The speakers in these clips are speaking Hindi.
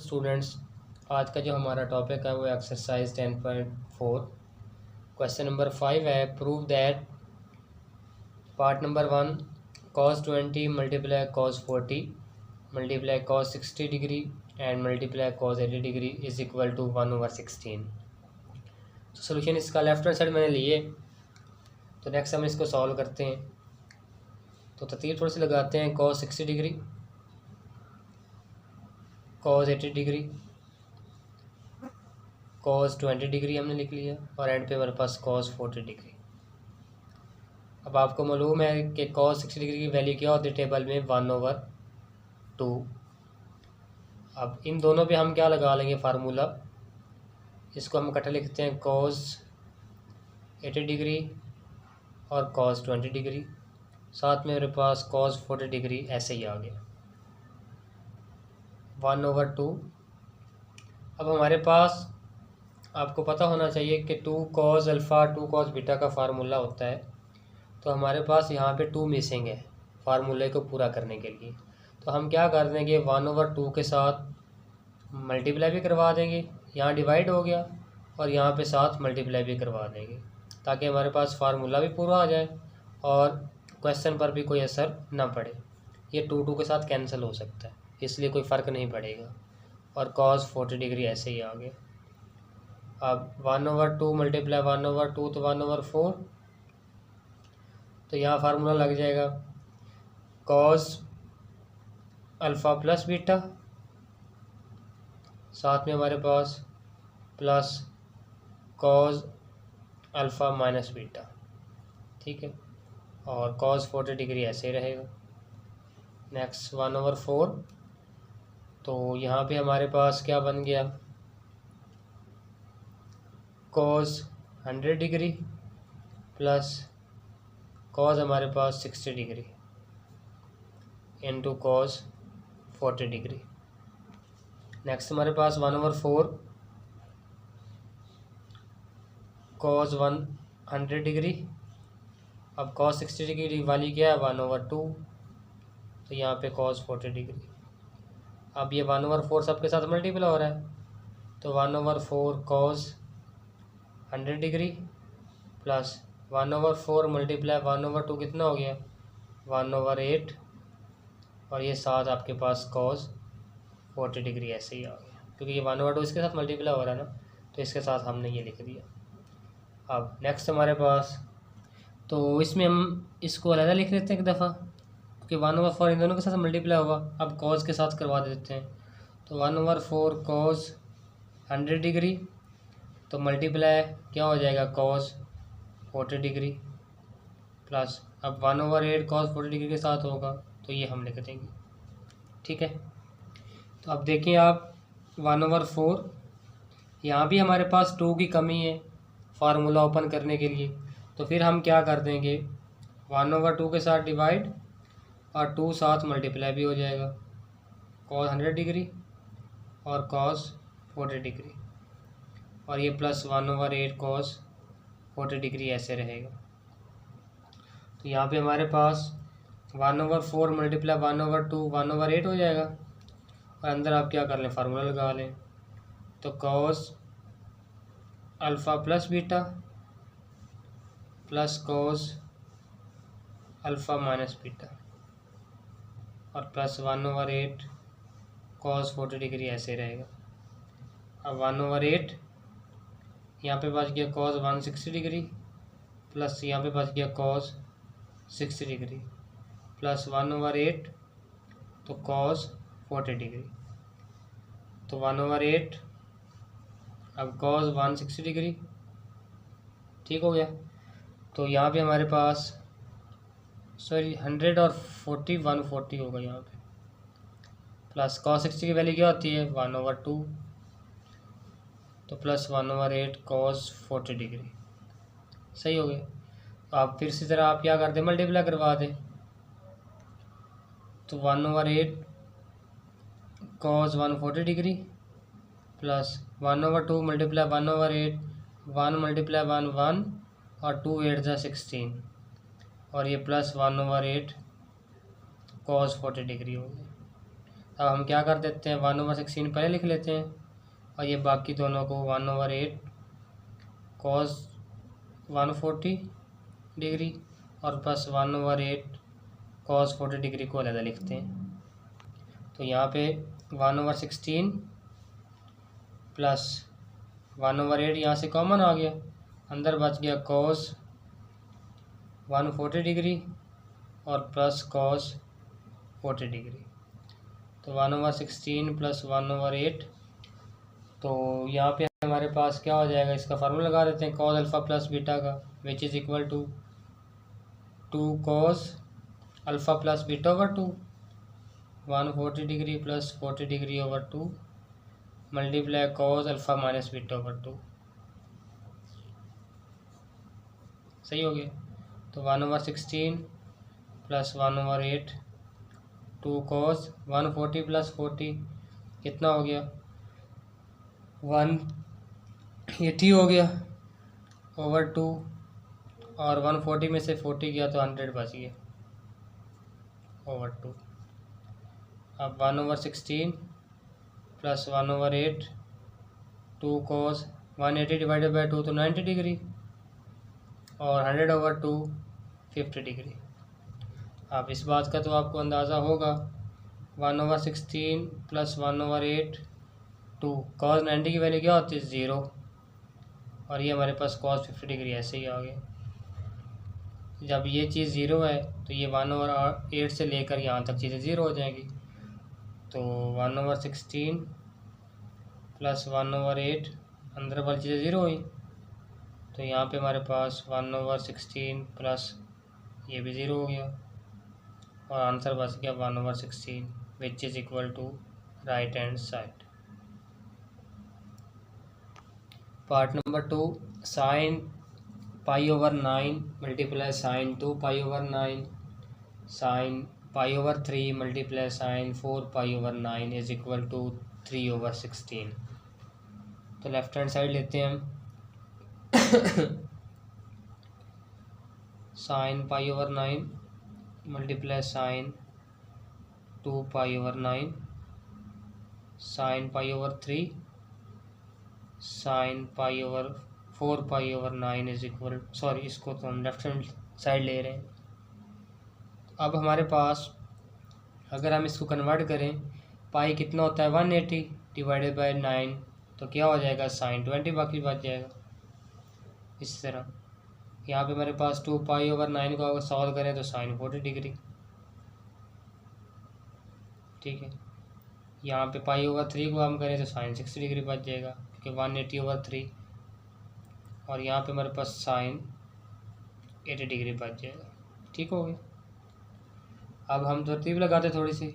स्टूडेंट्स, आज का जो हमारा टॉपिक है वो एक्सरसाइज 10.4 क्वेश्चन नंबर 5 है। Prove that part number 1 cos 20 multiply cos 40 multiply cos 60 degree and multiply cos 80 degree is equal to 1/16। तो सोल्यूशन इसका लेफ्ट हैंड साइड मैंने लिए, तो नेक्स्ट हम इसको सॉल्व करते हैं। तो तरतीब थोड़ी सी लगाते हैं। cos 60 degree, cos 80 degree, cos 20 degree हमने लिख लिया और एंड पे हमारे पास cos 40 डिग्री। अब आपको मालूम है कि cos 60 डिग्री की वैल्यू क्या होती है टेबल में 1/2। अब इन दोनों पे हम क्या लगा लेंगे फार्मूला, इसको हम इकट्ठा लिखते हैं cos 80 डिग्री और cos 20 डिग्री, साथ में मेरे पास cos 40 डिग्री ऐसे ही आ गया 1/2। अब हमारे पास आपको पता होना चाहिए कि 2 cos अल्फ़ा 2 cos बीटा का फार्मूला होता है, तो हमारे पास यहाँ पे 2 मिसिंग है फार्मूले को पूरा करने के लिए। तो हम क्या कर देंगे 1/2 के साथ मल्टीप्लाई भी करवा देंगे, यहाँ डिवाइड हो गया और यहाँ पे साथ मल्टीप्लाई भी करवा देंगे ताकि हमारे पास फार्मूला भी पूरा आ जाए और क्वेश्चन पर भी कोई असर ना पड़े। ये 2 के साथ कैंसिल हो सकता है, इसलिए कोई फ़र्क नहीं पड़ेगा। और cos 40 डिग्री ऐसे ही आ गया। अब 1/2 मल्टीप्लाई 1/2 तो 1/4, तो यहाँ फार्मूला लग जाएगा cos अल्फ़ा प्लस बीटा, साथ में हमारे पास plus cos alpha minus beta, ठीक है। और cos 40 डिग्री ऐसे ही रहेगा। नेक्स्ट 1/4, तो यहाँ पे हमारे पास क्या बन गया cos 100 डिग्री प्लस cos हमारे पास 60 degree into cos 40 degree. Next हमारे पास 1/4 cos 100 डिग्री, अब cos 60 डिग्री वाली क्या है 1/2, तो यहाँ पे cos 40 डिग्री। अब ये 1/4 सबके साथ मल्टीप्लाई हो रहा है, तो 1/4 cos 100 डिग्री प्लस 1/4 मल्टीप्लाई 1/2 कितना हो गया 1/8, और ये साथ आपके पास cos 40 डिग्री ऐसे ही आ गया, क्योंकि ये 1/2 इसके साथ मल्टीप्लाई हो रहा है ना, तो इसके साथ हमने ये लिख दिया। अब नेक्स्ट हमारे पास, तो इसमें हम इसको अलग लिख लेते हैं एक दफ़ा, क्योंकि 1/4 इन दोनों के साथ मल्टीप्लाई हुआ। अब cos के साथ करवा देते हैं, तो 1/4 cos 100 डिग्री, तो मल्टीप्लाई क्या हो जाएगा cos 40 डिग्री प्लस अब 1/8 cos 40 डिग्री के साथ होगा, तो ये हम लिख देंगे, ठीक है। तो अब देखिए आप 1/4, यहाँ भी हमारे पास 2 की कमी है फार्मूला ओपन करने के लिए, तो फिर हम क्या कर देंगे 1/2 के साथ डिवाइड और 2 साथ मल्टीप्लाई भी हो जाएगा cos 100 डिग्री और cos 40 डिग्री, और ये प्लस 1/8 cos 40 डिग्री ऐसे रहेगा। तो यहाँ पे हमारे पास 1/4 मल्टीप्लाई 1/2 1/8 हो जाएगा, और अंदर आप क्या कर लें फार्मूला लगा लें, तो cos alpha plus beta plus cos alpha minus beta और प्लस 1/8 cos 40 डिग्री ऐसे रहेगा। अब 1/8 यहाँ पे बच गया cos 160 डिग्री प्लस यहाँ पे बच गया cos 60 डिग्री प्लस 1/8 तो cos 40 डिग्री, तो 1/8 अब cos 160 डिग्री, ठीक हो गया। तो यहाँ पे हमारे पास 100 और 40 140 होगा यहाँ पे, प्लस cos 60 की वैल्यू क्या होती है 1/2, तो प्लस 1/8 cos 40 डिग्री, सही हो गया। तो आप फिर इसी तरह आप क्या कर दें मल्टीप्लाई करवा दें, तो 1/8 cos 140 degree plus 1/2 multiply 1/8 1 multiply 1 1 और 2 8 जा 16, और ये प्लस 1/8 cos 40 डिग्री हो गया। अब हम क्या कर देते हैं, 1/16 पहले लिख लेते हैं और ये बाकी दोनों को 1/8 cos 140 डिग्री और प्लस 1/8 cos 40 डिग्री को अलग लिखते हैं। तो यहाँ पे 1/16 प्लस 1/8 यहाँ से कॉमन आ गया, अंदर बच गया cos 140 डिग्री और प्लस cos 40 डिग्री। तो 1/16 प्लस 1/8, तो यहाँ पे हमारे पास क्या हो जाएगा, इसका फार्मूला लगा देते हैं cos अल्फ़ा प्लस बीटा का, which is equal to 2 cos alpha plus beta over 2, 140 degree plus 40 degree over 2 multiply cos alpha minus beta over 2। सही हो गया। तो 1/16 प्लस 1/8 2 cos 140 प्लस 40 कितना हो गया, 180 हो गया ओवर 2, और 140 में से 40 गया तो 100 बच गया ओवर 2। अब 1/16 प्लस 1/8 2 cos 180 डिवाइडेड बाई 2 तो 90 डिग्री और 100 ओवर 2 50 डिग्री। अब इस बात का तो आपको अंदाज़ा होगा, 1/16 प्लस 1/8 2 cos 90 की वैल्यू क्या होती है, 0, और ये हमारे पास cos 50 डिग्री ऐसे ही आ गया। जब ये चीज़ 0 है तो ये 1/8 से लेकर यहाँ तक चीज़ें 0 हो जाएंगी। तो 1/16 प्लस 1/8 अंदर वाली चीज़ें 0 हुई, तो यहाँ पे हमारे पास 1/16 प्लस ये भी 0 हो गया और आंसर बच गया 1/16 which is equal to right hand side. Part number 2, sine π/9 multiply sine 2π/9 sine π/3 multiply sine 4π/9 is equal to 3/16। तो लेफ्ट हैंड साइड लेते हैं हम, sine π/9 multiply sine 2π/9 sine π/3 sine π/4π/9 is equal, sorry इसको तो हम लेफ्ट हैंड साइड ले रहे हैं। अब हमारे पास अगर हम इसको कन्वर्ट करें, पाई कितना होता है 180 डिवाइडेड बाई 9, तो क्या हो जाएगा साइन 20 बाकी बच जाएगा। इस तरह यहाँ पे हमारे पास 2π/9 को अगर सॉल्व करें तो साइन 40 डिग्री, ठीक है। यहाँ पे π/3 को हम करें तो साइन 60 डिग्री बच जाएगा, क्योंकि 180/3, और यहाँ पे हमारे पास साइन 80 डिग्री बच जाएगा। ठीक हो गया। अब हम तरतीब लगाते थोड़ी सी,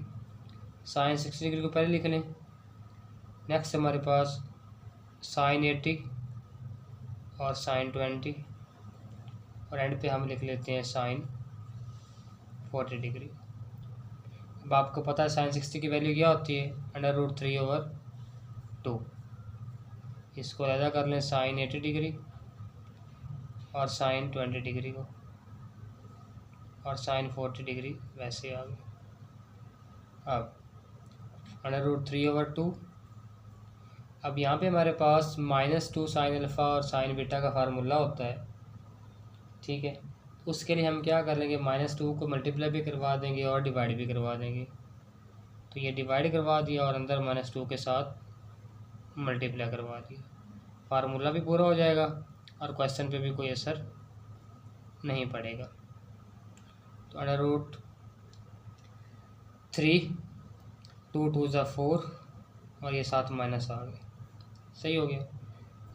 साइन 60 डिग्री को पहले लिख लें, नेक्स्ट हमारे पास साइन 80 और साइन 20, और एंड पे हम लिख लेते हैं साइन 40 डिग्री। अब आपको पता है साइन 60 की वैल्यू क्या होती है, √3/2। इसको अलग कर लें, साइन 80 डिग्री और साइन 20 डिग्री को, और साइन 40 डिग्री वैसे आ गई। अब √3/2। अब यहाँ पे हमारे पास -2 साइन अल्फ़ा और साइन बीटा का फार्मूला होता है, ठीक है। उसके लिए हम क्या कर लेंगे, -2 को मल्टीप्लाई भी करवा देंगे और डिवाइड भी करवा देंगे। तो ये डिवाइड करवा दिया और अंदर -2 के साथ मल्टीप्लाई करवा दिया, फार्मूला भी पूरा हो जाएगा और क्वेश्चन पे भी कोई असर नहीं पड़ेगा। तो √3 2 2 ज़ा 4 और ये साथ माइनस आ गए, सही हो गया।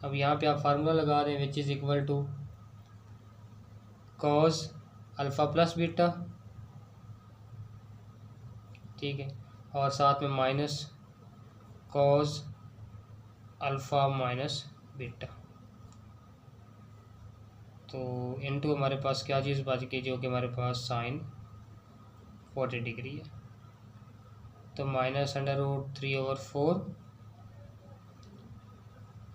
अब यहाँ पे आप फार्मूला लगा दें, which is equal to cos alpha plus beta, ठीक है, और साथ में minus cos alpha minus beta. तो इनटू हमारे पास क्या चीज़ बच गई, जो कि हमारे पास साइन 40 डिग्री है। तो -√3/4,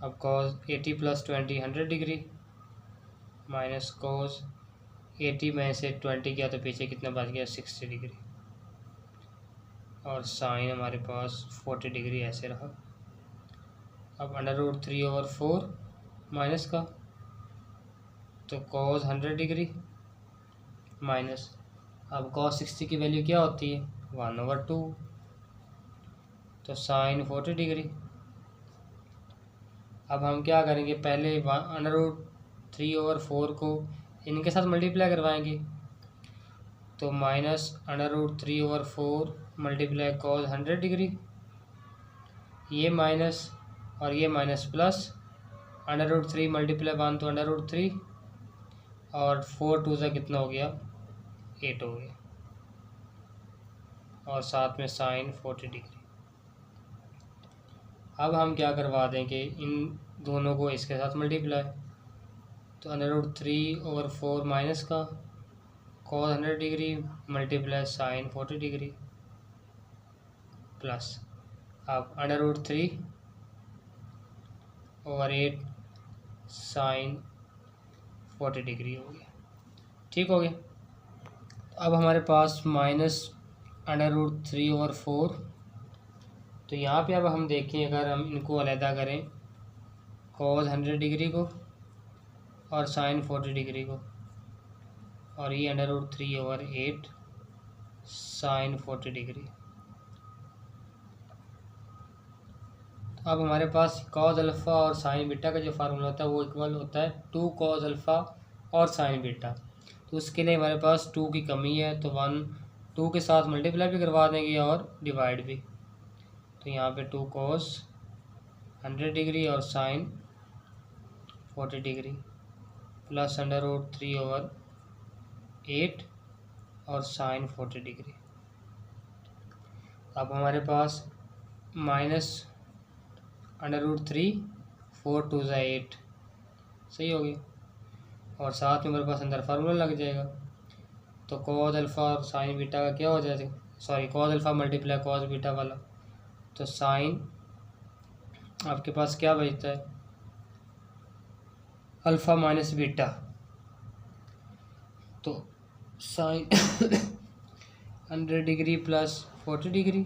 अब cos 80 + 20 100 डिग्री, माइनस cos 80 में से 20 किया तो पीछे कितना बच गया 60 डिग्री। और साइन हमारे पास 40 डिग्री ऐसे रहा। अब √3/4 माइनस का, तो कॉस 100 डिग्री माइनस, अब कॉस 60 की वैल्यू क्या होती है 1/2, तो साइन 40 डिग्री। अब हम क्या करेंगे, पहले √3/4 को इनके साथ मल्टीप्लाई करवाएंगे, तो -√3/4 मल्टीप्लाई कॉस 100 डिग्री, ये माइनस और ये माइनस प्लस, √3 मल्टीप्लाई 1 तो √3 और 4 2 से कितना हो गया 8 हो गया, और साथ में साइन 40 डिग्री। अब हम क्या करवा देंगे, इन दोनों को इसके साथ मल्टीप्लाई, तो √3/4 माइनस का cos 100 degree multiply sine 40 degree plus, अब √3/8 साइन 40 डिग्री हो गया। ठीक हो गया। अब हमारे पास -√3/4, तो यहाँ पे अब हम देखें, अगर हम इनको अलहदा करें कॉस 100 डिग्री को और साइन 40 डिग्री को, और ये √3/8 साइन 40 डिग्री, अब हमारे पास कॉस अल्फ़ा और साइन बीटा का जो फार्मूला होता है वो इक्वल होता है 2 कॉस अल्फ़ा और साइन बीटा। तो उसके लिए हमारे पास 2 की कमी है, तो 2 के साथ मल्टीप्लाई भी करवा देंगे और डिवाइड भी, तो यहाँ पे 2 कॉस 100 डिग्री और साइन 40 डिग्री प्लस √3/8 और साइन 40 डिग्री। अब हमारे पास -√3 4 2 8 सही हो गया, और साथ में हमारे पास अंदर फार्मूला लग जाएगा, तो कॉस अल्फ़ा और साइन बीटा का क्या हो जाएगा, sorry cos alpha multiply cos beta वाला, तो साइन आपके पास क्या बचता है अल्फ़ा माइनस बीटा, तो साइन 100 डिग्री प्लस 40 डिग्री,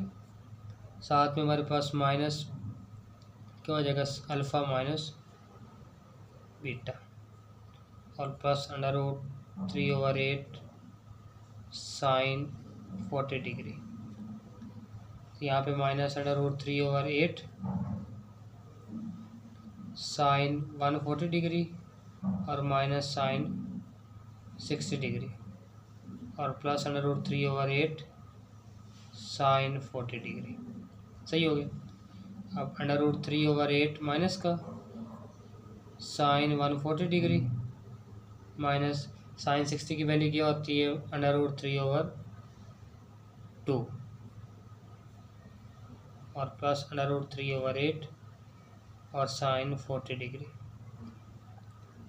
साथ में हमारे पास माइनस क्या हो जाएगा अल्फ़ा माइनस बीटा, और प्लस √3/8 साइन 40 डिग्री, यहाँ पे माइनस √3/8 साइन 140 डिग्री और माइनस साइन 60 डिग्री, और प्लस √3/8 साइन 40 डिग्री सही हो गया। अब √3/8 माइनस का साइन 140 डिग्री माइनस साइन 60 की वैल्यू क्या होती है √3/2 और प्लस √3/8 और साइन 40 डिग्री।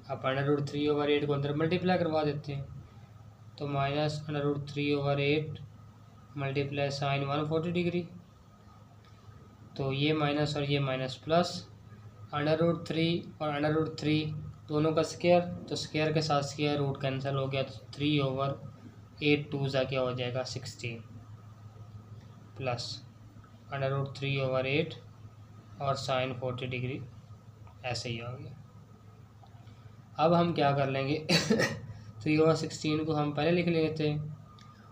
अब √3/8 को अंदर मल्टीप्लाई करवा देते हैं, तो माइनस √3/8 मल्टीप्लाई साइन 140 डिग्री, तो ये माइनस और ये माइनस प्लस √3 और √3 दोनों का स्क्वायर, तो स्क्वायर के साथ स्क्वायर रूट कैंसिल हो गया, तो 3/8 2 सा क्या हो जाएगा 16 प्लस √3/8 और साइन 40 डिग्री ऐसे ही हो गया। अब हम क्या कर लेंगे 3/16 को हम पहले लिख लेते हैं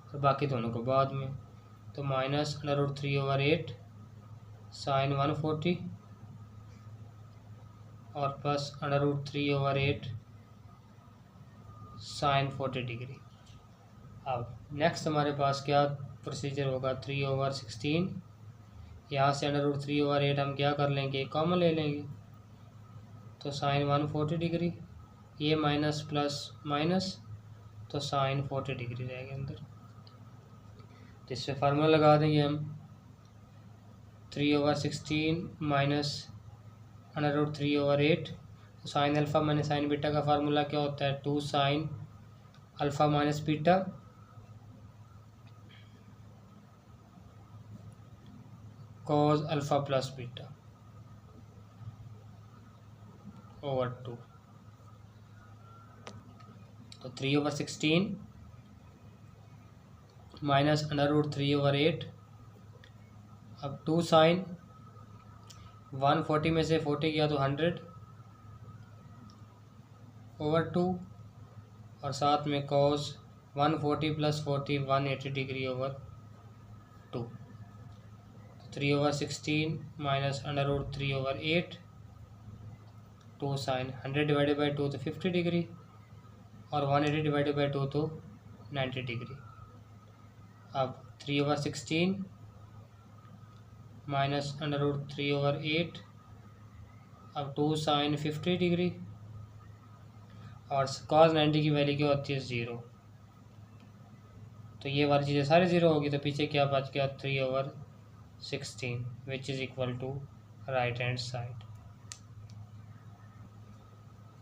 और बाकी दोनों को बाद में, तो माइनस √3/8 साइन 140 और प्लस √3/8 साइन 40 डिग्री। अब नेक्स्ट हमारे पास क्या प्रोसीजर होगा, 3/16 यहाँ से √3/8 हम क्या कर लेंगे कॉमन ले लेंगे, तो साइन 140 डिग्री, ये माइनस प्लस माइनस, तो साइन 40 डिग्री रहेगा अंदर, तो इससे फार्मूला लगा देंगे हम 3/16 माइनस √3/8, तो sign alpha minus sign beta का फार्मूला क्या होता है 2 sine alpha minus beta cos alpha plus beta over 2, तो 3/16 माइनस √3/8 अब 2 साइन 140 में से 40 गया तो 100 ओवर 2 और साथ में cos 140 plus 40 180 degree over 2, 3 over 16 minus under root 3 over 8, 2 sine 100 divided by 2 तो 50 डिग्री और 180 डिवाइडेड बाई 2 तो 90 डिग्री। अब 3 over 16 minus under root 3 over 8, अब 2 साइन 50 डिग्री और कॉस 90 की वैल्यू क्या होती है 0, तो ये वाली चीज़ें सारी 0 होगी, तो पीछे क्या बच गया 3 over 16 which is equal to right hand side.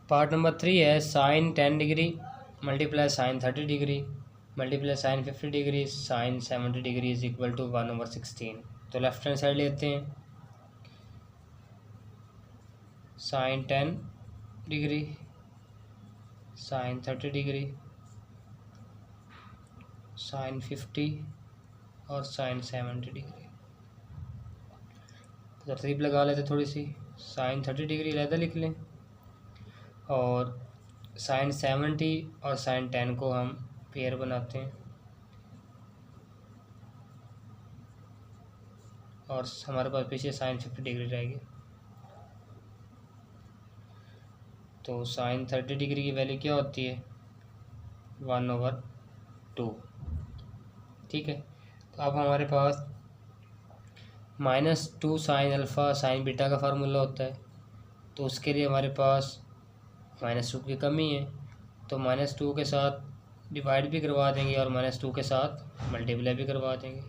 Part number 3 है sine 10 degree multiply sine 30 degree multiply sine 50 degree sine 70 degree is equal to 1 over 16। तो लेफ्ट हैंड साइड लेते हैं, sine 10 degree sine 30 degree sine 50 और साइन 70 डिग्री। तो तरतीब लगा लेते थोड़ी सी, साइन 30 डिग्री अलहदा लिख लें और साइन 70 और साइन 10 को हम पेयर बनाते हैं और हमारे पास पीछे साइन 50 डिग्री रहेगी। तो साइन 30 डिग्री की वैल्यू क्या होती है 1 ओवर 2, ठीक है। तो अब हमारे पास -2 साइन अल्फ़ा साइन बीटा का फार्मूला होता है, तो उसके लिए हमारे पास -2 की कमी है, तो -2 के साथ डिवाइड भी करवा देंगे और -2 के साथ मल्टीप्लाई भी करवा देंगे।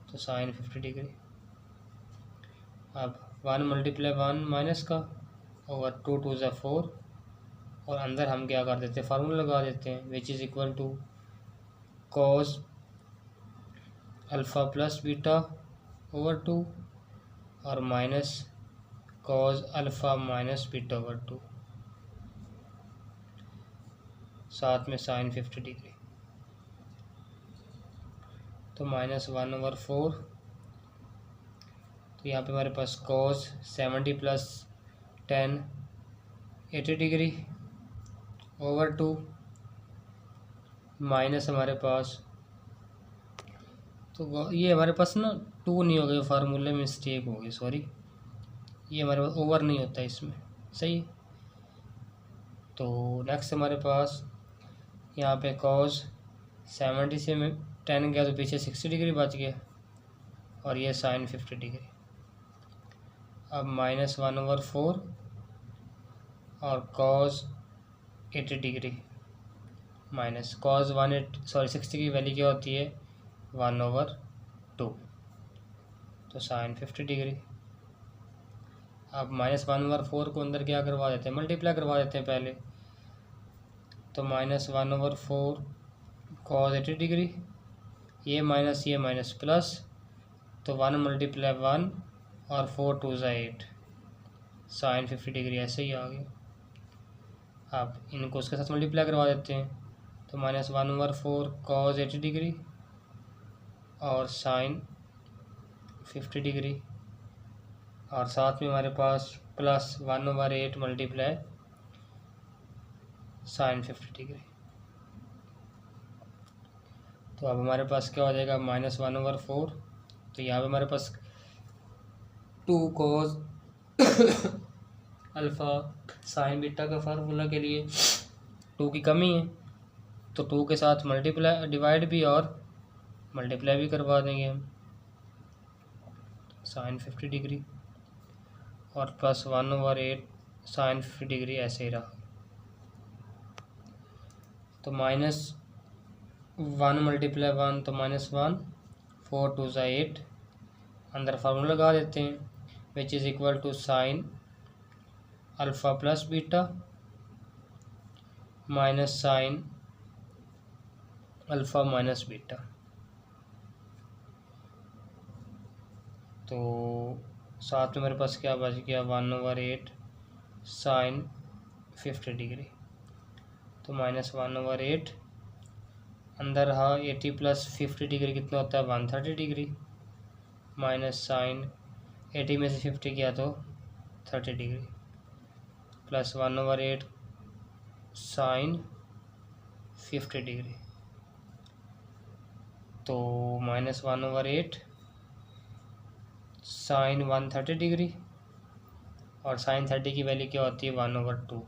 तो साइन 50 डिग्री, अब 1 मल्टीप्लाई 1 माइनस का ओवर 2 2 ज़ा 4 और अंदर हम क्या कर देते हैं फार्मूला लगा देते हैं which is equal to cos alpha plus beta over 2 और minus cos alpha minus beta over 2, साथ में साइन 50 डिग्री। तो -1 ओवर 4, तो यहाँ पे हमारे पास cos 70 plus 10 80 degree over 2 minus हमारे पास, तो ये हमारे पास ना 2 नहीं हो गया, फार्मूले में मिस्टेक हो गई, सॉरी, ये हमारे पास ओवर नहीं होता इसमें, सही। तो नेक्स्ट हमारे पास यहाँ पे कॉस 70 से में 10 गया तो पीछे 60 डिग्री बच गया और ये साइन 50 डिग्री। अब -1 ओवर 4 और कॉस 80 डिग्री माइनस कॉस 60 की वैल्यू क्या होती है 1 ओवर 2, तो साइन 50 डिग्री। अब -1 ओवर 4 को अंदर क्या करवा देते हैं मल्टीप्लाई करवा देते हैं पहले, तो -1 ओवर 4 कॉस 80 डिग्री, ये माइनस प्लस, तो 1 मल्टीप्लाई 1 और 4 2 ज़ा 8 साइन 50 डिग्री ऐसे ही आ गया। अब इनको उसके साथ मल्टीप्लाई करवा देते हैं, तो -1 ओवर 4 कॉस 80 डिग्री और साइन 50 डिग्री और साथ में हमारे पास plus 1 over 8 multiply sine 50 degree. तो अब हमारे पास क्या हो जाएगा -1 ओवर 4, तो यहाँ पे हमारे पास 2 कॉस अल्फ़ा साइन बीटा का फार्मूला के लिए 2 की कमी है, तो 2 के साथ मल्टीप्लाई डिवाइड भी और मल्टीप्लाई भी करवा देंगे हम, साइन 50 डिग्री और प्लस 1 ओवर 8 साइन 50 डिग्री ऐसे ही रहा। तो -1 मल्टीप्लाई 1 तो -1, 4 2 ज़ा 8, अंदर फार्मूला लगा देते हैं which is equal to sine alpha plus beta minus sine alpha minus beta. तो साथ में मेरे पास क्या बच गया 1 ओवर 8 साइन 50 डिग्री, तो -1 ओवर 8 अंदर हाँ 80 प्लस 50 डिग्री कितना होता है 130 डिग्री, माइनस साइन 80 में से 50 किया तो 30 डिग्री, प्लस 1/8 साइन 50 डिग्री, तो माइनस 1/8 साइन 130 डिग्री, और साइन 30 की वैल्यू क्या होती है 1/2,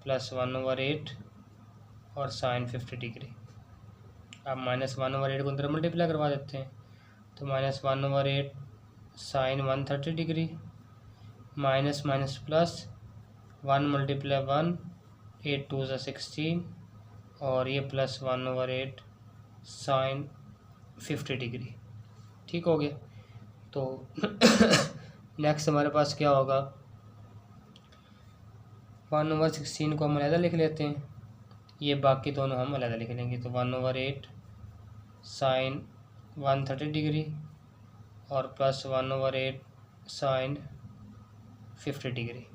प्लस 1/8 और साइन 50 डिग्री। अब माइनस 1/8 को अंदर मल्टीप्लाई करवा देते हैं, तो minus 1/8 sine 130 degree, minus minus plus 1 × 1 8 2 = 16, और ये प्लस 1/8 साइन 50 डिग्री। ठीक हो गया। तो नेक्स्ट हमारे पास क्या होगा 1/16 को हम अलग लिख लेते हैं, ये बाकी दोनों हम अलग लिख लेंगे। तो 1/8 साइन 130 डिग्री और प्लस 1/8 साइन 50 डिग्री।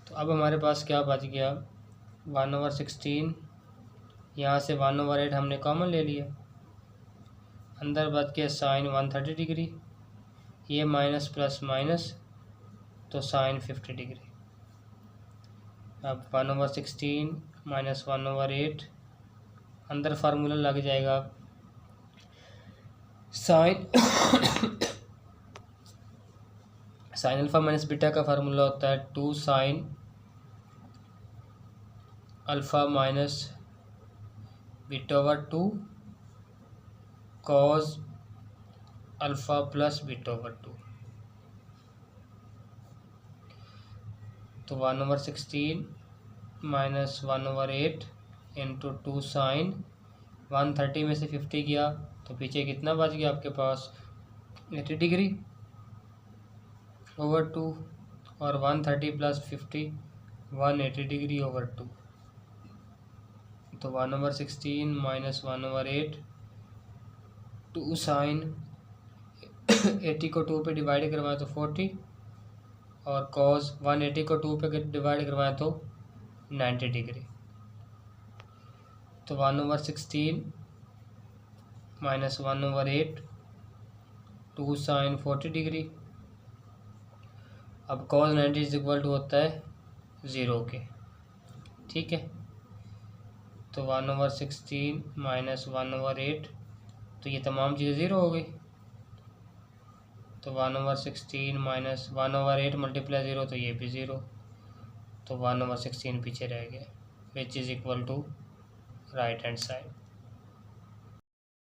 तो अब हमारे पास क्या बच गया 1/16, यहाँ से 1/8 हमने कॉमन ले लिया, अंदर बच गया साइन 130 डिग्री, ये माइनस प्लस माइनस तो साइन 50 डिग्री। अब 1/16 माइनस 1/8 अंदर फार्मूला लग जाएगा sine sine alpha minus beta का फार्मूला होता है 2 sine alpha minus beta cos alpha plus beta. तो 1/16 माइनस 1/8 इंटू 2 साइन 130 में से 50 गया तो पीछे कितना बच गया आपके पास 80 डिग्री ओवर 2, और 130 प्लस 50 180 डिग्री ओवर 2। तो 1/16 माइनस 1/8 2 साइन 80 को 2 पे डिवाइड करवाएं तो 40, और कॉस 180 को 2 पे डिवाइड करवाएं तो 90 डिग्री। तो 1/16 माइनस 1/8 2 साइन 40 डिग्री। अब कॉस 90 = होता है 0 के। ठीक है, तो 1/16 माइनस 1/8, तो ये तमाम चीज़ें 0 हो गई। तो 1/16 माइनस 1/8 मल्टीप्लाई 0 तो ये भी 0, तो 1/16 पीछे रह गया, which is equal to right hand side.